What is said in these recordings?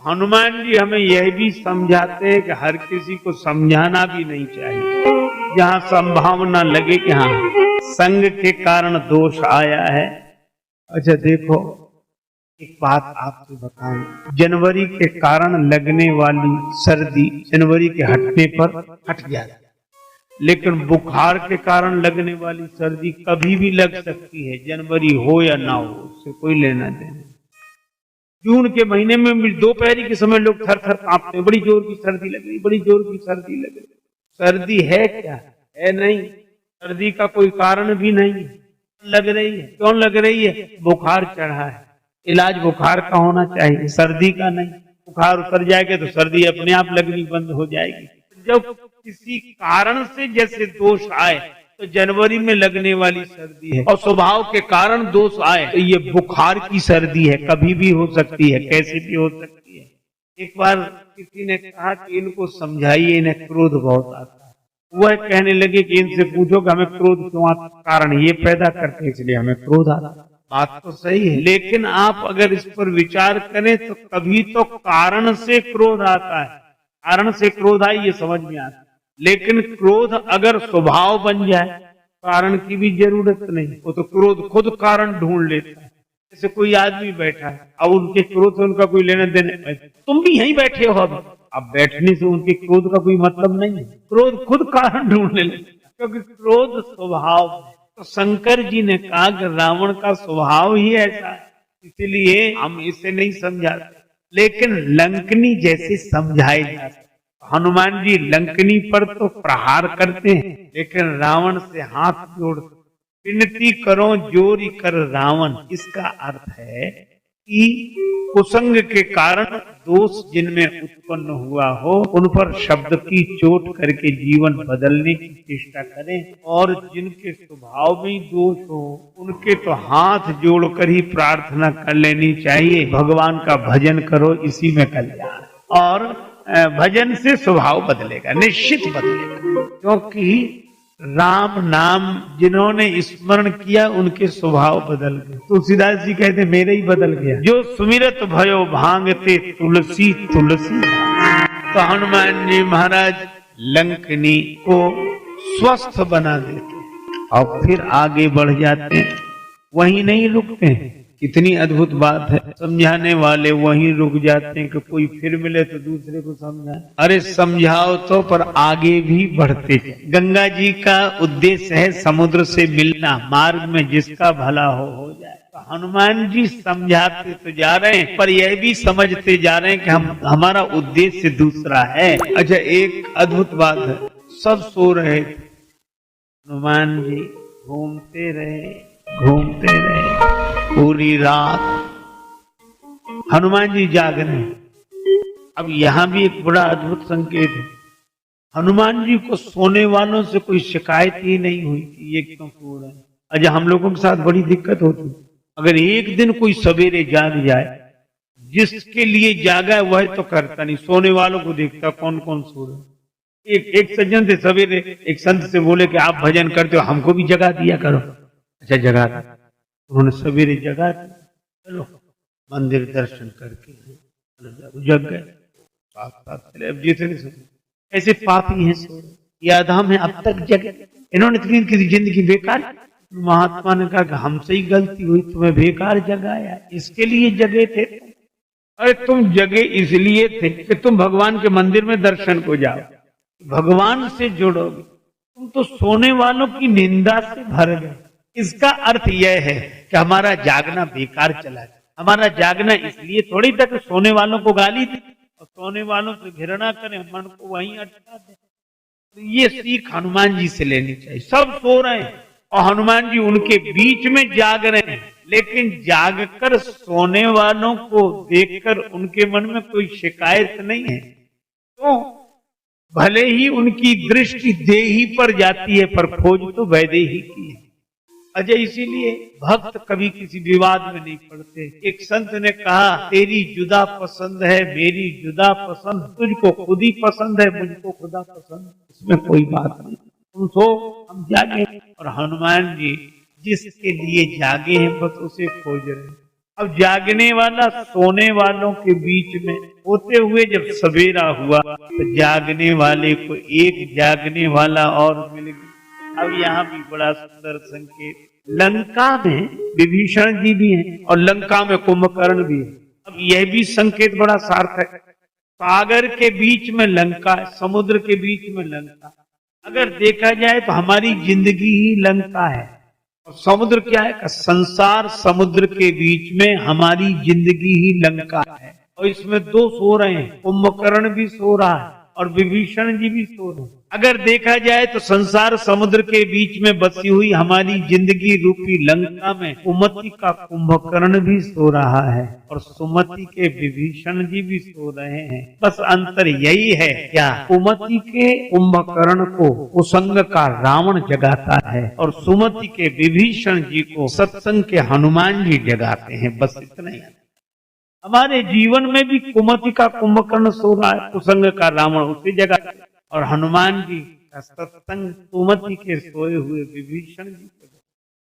हनुमान जी हमें यह भी समझाते हैं कि हर किसी को समझाना भी नहीं चाहिए। जहाँ संभावना लगे कि हाँ संग के कारण दोष आया है। अच्छा देखो, एक बात आपको बताऊं, जनवरी के कारण लगने वाली सर्दी जनवरी के हटने पर हट जाती, लेकिन बुखार के कारण लगने वाली सर्दी कभी भी लग सकती है, जनवरी हो या ना हो, उससे कोई लेना देना। जून के महीने में भी दोपहरी के समय लोग थर थर कांपते हैं, बड़ी जोर की सर्दी लग रही, बड़ी जोर की सर्दी लग रही। सर्दी है क्या? है नहीं। सर्दी का कोई कारण भी नहीं लग रही है। क्यों लग रही है? बुखार चढ़ा है। इलाज बुखार का होना चाहिए, सर्दी का नहीं। बुखार उतर जाएगा तो सर्दी अपने आप लगनी बंद हो जाएगी। जब किसी कारण से जैसे दोष आए तो जनवरी में लगने वाली सर्दी है, और स्वभाव के कारण दोष आए तो ये बुखार की सर्दी है, कभी भी हो सकती है, कैसे भी हो सकती है। एक बार किसी ने कहा कि इनको समझाइए, इन्हें क्रोध बहुत आता है। वह कहने लगे कि इनसे पूछो कि हमें क्रोध क्यों आता, कारण ये पैदा करते इसलिए हमें क्रोध आता। बात तो सही है, लेकिन आप अगर इस पर विचार करें तो कभी तो कारण से क्रोध आता है, कारण से क्रोध आई ये समझ में आता है। लेकिन क्रोध अगर स्वभाव बन जाए, कारण की भी जरूरत नहीं, वो तो क्रोध खुद कारण ढूंढ लेता है। जैसे कोई आदमी बैठा है, अब उनके क्रोध से उनका कोई लेना देना, तुम भी यहीं बैठे हो, अब बैठने से उनके क्रोध का कोई मतलब नहीं है, क्रोध खुद कारण ढूंढने लगता, क्योंकि क्रोध स्वभाव है। तो शंकर जी ने कहा कि रावण का स्वभाव ही ऐसा है, इसलिए हम इसे नहीं समझाते, लेकिन लंकनी जैसे समझाए जाते। हनुमान जी लंकनी पर तो प्रहार करते हैं, लेकिन रावण से हाथ जोड़ते, विनती करो जोरी कर रावण। इसका अर्थ है कि कुसंग के कारण दोष जिनमें उत्पन्न हुआ हो उन पर शब्द की चोट करके जीवन बदलने की चेष्टा करें, और जिनके स्वभाव में दोष हो उनके तो हाथ जोड़कर ही प्रार्थना कर लेनी चाहिए, भगवान का भजन करो, इसी में कल्याण। और भजन से स्वभाव बदलेगा, निश्चित बदलेगा, क्योंकि राम नाम जिन्होंने स्मरण किया उनके स्वभाव बदल गए। तुलसीदास जी कहते मेरे ही बदल गया, जो सुमिरत भयो भांगते तुलसी तुलसी। तो हनुमान जी महाराज लंकनी को स्वस्थ बना देते और फिर आगे बढ़ जाते हैं, वहीं नहीं रुकते हैं। कितनी अद्भुत बात है, समझाने वाले वहीं रुक जाते हैं कि कोई फिर मिले तो दूसरे को समझाए। अरे समझाओ तो, पर आगे भी बढ़ते। गंगा जी का उद्देश्य है समुद्र से मिलना, मार्ग में जिसका भला हो जाए। तो हनुमान जी समझाते तो जा रहे हैं, पर यह भी समझते जा रहे हैं कि हमारा उद्देश्य दूसरा है। अच्छा एक अद्भुत बात है, सब सो रहे थे, हनुमान जी घूमते रहे पूरी रात, हनुमान जी जाग रहे हैं। अब यहां भी एक बड़ा अद्भुत संकेत है, हनुमान जी को सोने वालों से कोई शिकायत ही नहीं हुई कि ये क्यों सो रहे हैं। अच्छा हम लोगों के साथ बड़ी दिक्कत होती, अगर एक दिन कोई सवेरे जाग जाए, जिसके लिए जागा है वह तो करता नहीं, सोने वालों को देखता कौन कौन सो रहे। एक सज्जन से सवेरे एक संत से बोले कि आप भजन करते हो, हमको भी जगा दिया करो। अच्छा जगा, उन्होंने सवेरे जगा, चलो मंदिर दर्शन करके जग गए। अब जितने ऐसे पापी हैं या अधम है अब तक जगे, इन्होंने इनकी जिंदगी बेकार। महात्मा ने कहा कि हमसे ही गलती हुई, तुम्हें बेकार जगाया, इसके लिए जगे थे। अरे तुम जगे इसलिए थे कि तुम भगवान के मंदिर में दर्शन को जाओ, भगवान से जुड़ोगे, तुम तो सोने वालों की निंदा से भर गए। इसका अर्थ यह है कि हमारा जागना बेकार चला है। हमारा जागना इसलिए थोड़ी तक सोने वालों को गाली दी और सोने वालों से घृणा करें, मन को वहीं अटका दे। तो ये सीख हनुमान जी से लेनी चाहिए। सब सो रहे हैं और हनुमान जी उनके बीच में जाग रहे हैं, लेकिन जागकर सोने वालों को देखकर उनके मन में कोई शिकायत नहीं है। तो भले ही उनकी दृष्टि देही पर जाती है, पर खोज तो वैदेही की है। अजय इसीलिए भक्त कभी किसी विवाद में नहीं पड़ते। एक संत ने कहा तेरी जुदा पसंद है, मेरी जुदा पसंद, तुझको खुद ही पसंद है, मुझको खुदा पसंद, इसमें कोई बात नहीं। तुम सो हम जागे, और हनुमान जी जिसके लिए जागे हैं बस उसे खोज रहे हैं। अब जागने वाला सोने वालों के बीच में होते हुए जब सवेरा हुआ तो जागने वाले को एक जागने वाला और मिल गया। अब यहाँ भी बड़ा सुंदर संकेत, लंका में विभीषण जी भी हैं और लंका में कुंभकर्ण भी है। अब यह भी संकेत बड़ा सार्थक है। सागर के बीच में लंका, समुद्र के बीच में लंका। अगर देखा जाए तो हमारी जिंदगी ही लंका है और समुद्र क्या है? संसार समुद्र के बीच में हमारी जिंदगी ही लंका है और इसमें दो सो रहे हैं, कुंभकर्ण भी सो रहा है और विभीषण जी भी सो रहे हैं। अगर देखा जाए तो संसार समुद्र के बीच में बसी हुई हमारी जिंदगी रूपी लंका में कुमति का कुंभकर्ण भी सो रहा है और सुमति के विभीषण जी भी सो रहे हैं। बस अंतर यही है, क्या कुमति के कुंभकर्ण को कुसंग का रावण जगाता है और सुमति के विभीषण जी को सत्संग के हनुमान जी जगाते हैं। बस इतना ही। हमारे जीवन में भी कुमति का कुंभकर्ण सो रहा है, कुसंग का रावण उसे जगाते हैं और हनुमान जी का सत्संग सुमति के सोए हुए विभीषण जी।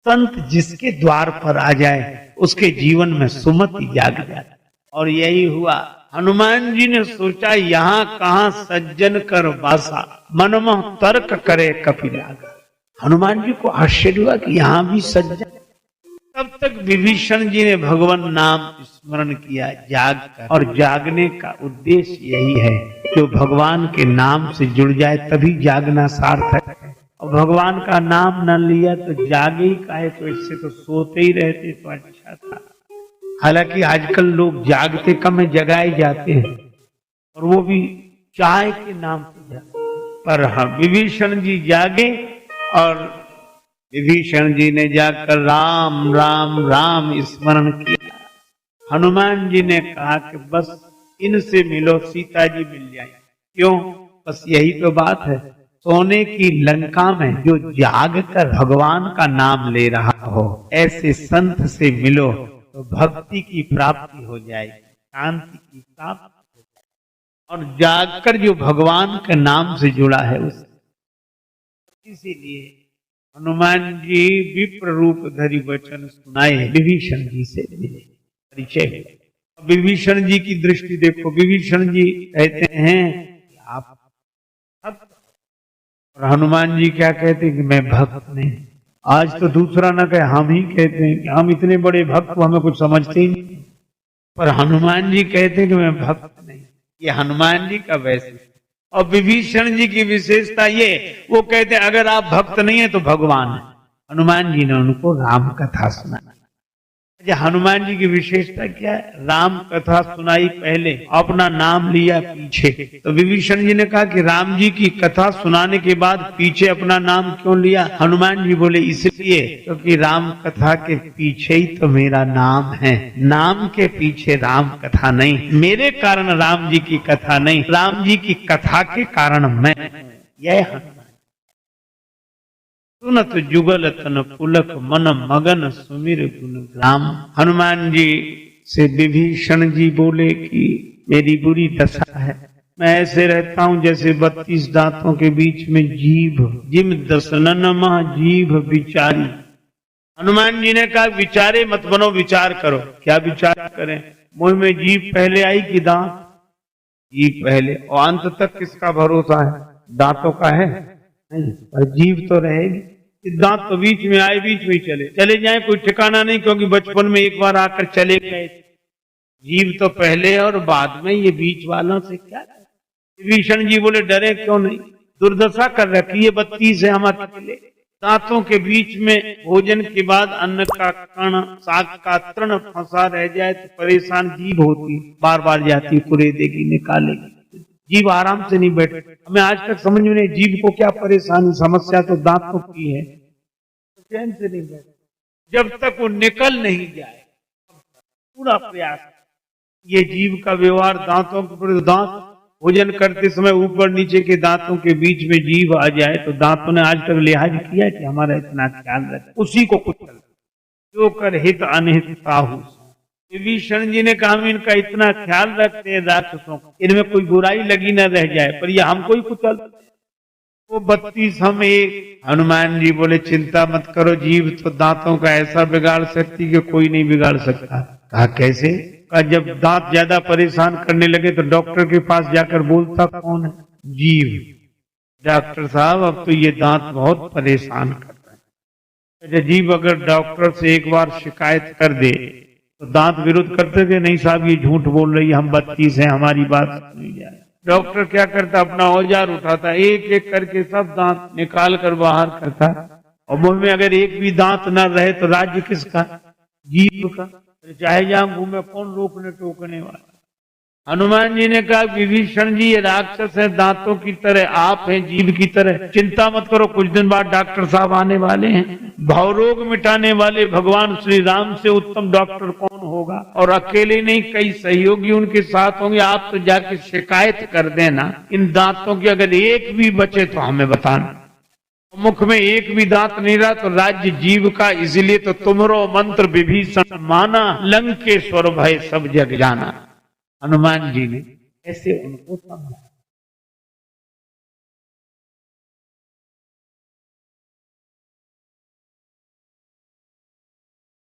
संत जिसके द्वार पर आ जाए उसके जीवन में सुमति जाग जाए और यही हुआ। हनुमान जी ने सोचा यहाँ कहाँ सज्जन कर वासा, मनमोह तर्क करे कपिलागा। हनुमान जी को आश्चर्य हुआ कि यहाँ भी सज्जन। तब तक विभीषण जी ने भगवान नाम स्मरण किया जाग कर, और जागने का उद्देश्य यही है, जो भगवान के नाम से जुड़ जाए तभी जागना सार्थक है। और भगवान का नाम न लिया तो जागे ही काहे, तो इससे तो सोते ही रहते तो अच्छा था। हालांकि आजकल लोग जागते कम है, जगाए जाते हैं और वो भी चाय के नाम से जाते। पर हाँ, विभीषण जी जागे और विभीषण जी ने जाकर राम राम राम स्मरण किया। हनुमान जी ने कहा कि बस इनसे मिलो, सीता जी मिल जाए। क्यों? बस यही तो बात है। सोने की लंका में जो जाग कर भगवान का नाम ले रहा हो, ऐसे संत से मिलो तो भक्ति की प्राप्ति हो जाएगी, शांति की प्राप्ति हो जाएगी। और जागकर जो भगवान के नाम से जुड़ा है उस, इसीलिए हनुमान जी विप्र रूप धरि वचन सुनाए, विभीषण जी से मिले, परिचय। विभीषण जी की दृष्टि देखो, विभीषण जी कहते हैं कि आप भक्त, और हनुमान जी क्या कहते हैं कि मैं भक्त नहीं। आज तो दूसरा न कहे, हम ही कहते हैं कि हम इतने बड़े भक्त, हमें कुछ समझते ही नहीं। पर हनुमान जी कहते हैं कि मैं भक्त नहीं। ये हनुमान जी का वैसे। और विभीषण जी की विशेषता ये, वो कहते हैं अगर आप भक्त नहीं है तो भगवान है। हनुमान जी ने उनको राम कथा सुनाई। हनुमान जी की विशेषता क्या है? राम कथा सुनाई पहले, अपना नाम लिया पीछे। तो विभीषण जी ने कहा कि राम जी की कथा सुनाने के बाद पीछे अपना नाम क्यों लिया? हनुमान जी बोले इसलिए क्योंकि राम कथा के पीछे ही तो मेरा नाम है, नाम के पीछे राम कथा नहीं। मेरे कारण राम जी की कथा नहीं, राम जी की कथा के कारण मैं। यह सुनत जुगल तन पुलक मन मगन सुमिर गुण राम। हनुमान जी से विभीषण जी बोले कि मेरी बुरी दशा है, मैं ऐसे रहता हूं जैसे 32 दांतों के बीच में जीभ, जिम दसनन मह जीभ विचारी। हनुमान जी ने कहा विचारे मत बनो, विचार करो। क्या विचार करें? मुंह में जीभ पहले आई कि दांत? जीभ पहले, और अंत तक किसका भरोसा है? दांतों का है नहीं, पर जीभ तो रहेगी। दांत तो बीच में आए, बीच में चले जाए, कोई ठिकाना नहीं, क्योंकि बचपन में एक बार आकर चले गए। जीव तो पहले और बाद में, ये बीच वालों से क्या? विभीषण जी बोले डरे क्यों नहीं, दुर्दशा कर रखी है 32 है हम अकेले। दांतों के बीच में भोजन के बाद अन्न का कण, साग का तृण फंसा रह जाए तो परेशान जीभ होती, बार बार जाती, कुरेदेगी, निकालेगी। जीभ आराम से नहीं बैठे। हमें आज तक समझ में नहीं जीभ को क्या परेशानी, समस्या तो दांतों की है, चैन से नहीं बैठे जब तक वो निकल नहीं जाए। पूरा प्रयास ये जीभ का व्यवहार दांतों के, दांत भोजन करते समय ऊपर नीचे के दांतों के बीच में जीभ आ जाए तो दांतों ने आज तक लिहाज किया कि हमारा इतना ख्याल रखे, उसी को कुछ जो कर हित अनहित साहू। विभीषण जी ने कहा हम इनका इतना ख्याल रखते हैं राक्षसों, इनमें कोई बुराई लगी न रह जाए, पर यह हमको ही कुचल। वो 32 हम एक। हनुमान जी बोले चिंता मत करो, जीव तो दांतों का ऐसा बिगाड़ सकती कि कोई नहीं बिगाड़ सकता। कहा कैसे? कहा जब दांत ज्यादा परेशान करने लगे तो डॉक्टर के पास जाकर बोलता कौन है? जीव। डॉक्टर साहब अब तो ये दांत बहुत परेशान कर रहे हैं। जीव अगर डॉक्टर से एक बार शिकायत कर दे तो दांत विरोध करते थे, नहीं साहब ये झूठ बोल रही है, हम 32 हैं, हमारी बात सुनी जाए। डॉक्टर क्या करता, अपना औजार उठाता, एक एक करके सब दांत निकाल कर बाहर करता, और मुंह में अगर एक भी दांत न रहे तो राज्य किसका? जीव का। चाहे जहां घूमे कौन रोकने टोकने वाला। हनुमान जी ने कहा विभीषण जी ये राक्षस है दांतों की तरह, आप हैं जीव की तरह, चिंता मत करो, कुछ दिन बाद डॉक्टर साहब आने वाले हैं, भवरोग मिटाने वाले भगवान श्री राम से उत्तम डॉक्टर कौन होगा, और अकेले नहीं कई सहयोगी उनके साथ होंगे, आप तो जाके शिकायत कर देना इन दांतों की, अगर एक भी बचे तो हमें बताना। मुख में एक भी दांत नहीं रहा तो राज्य जीव का, इसलिए तो तुमरो मंत्र विभीषण माना, लंकेश्वर भय सब जग जाना। हनुमान जी ने ऐसे उनको समझा।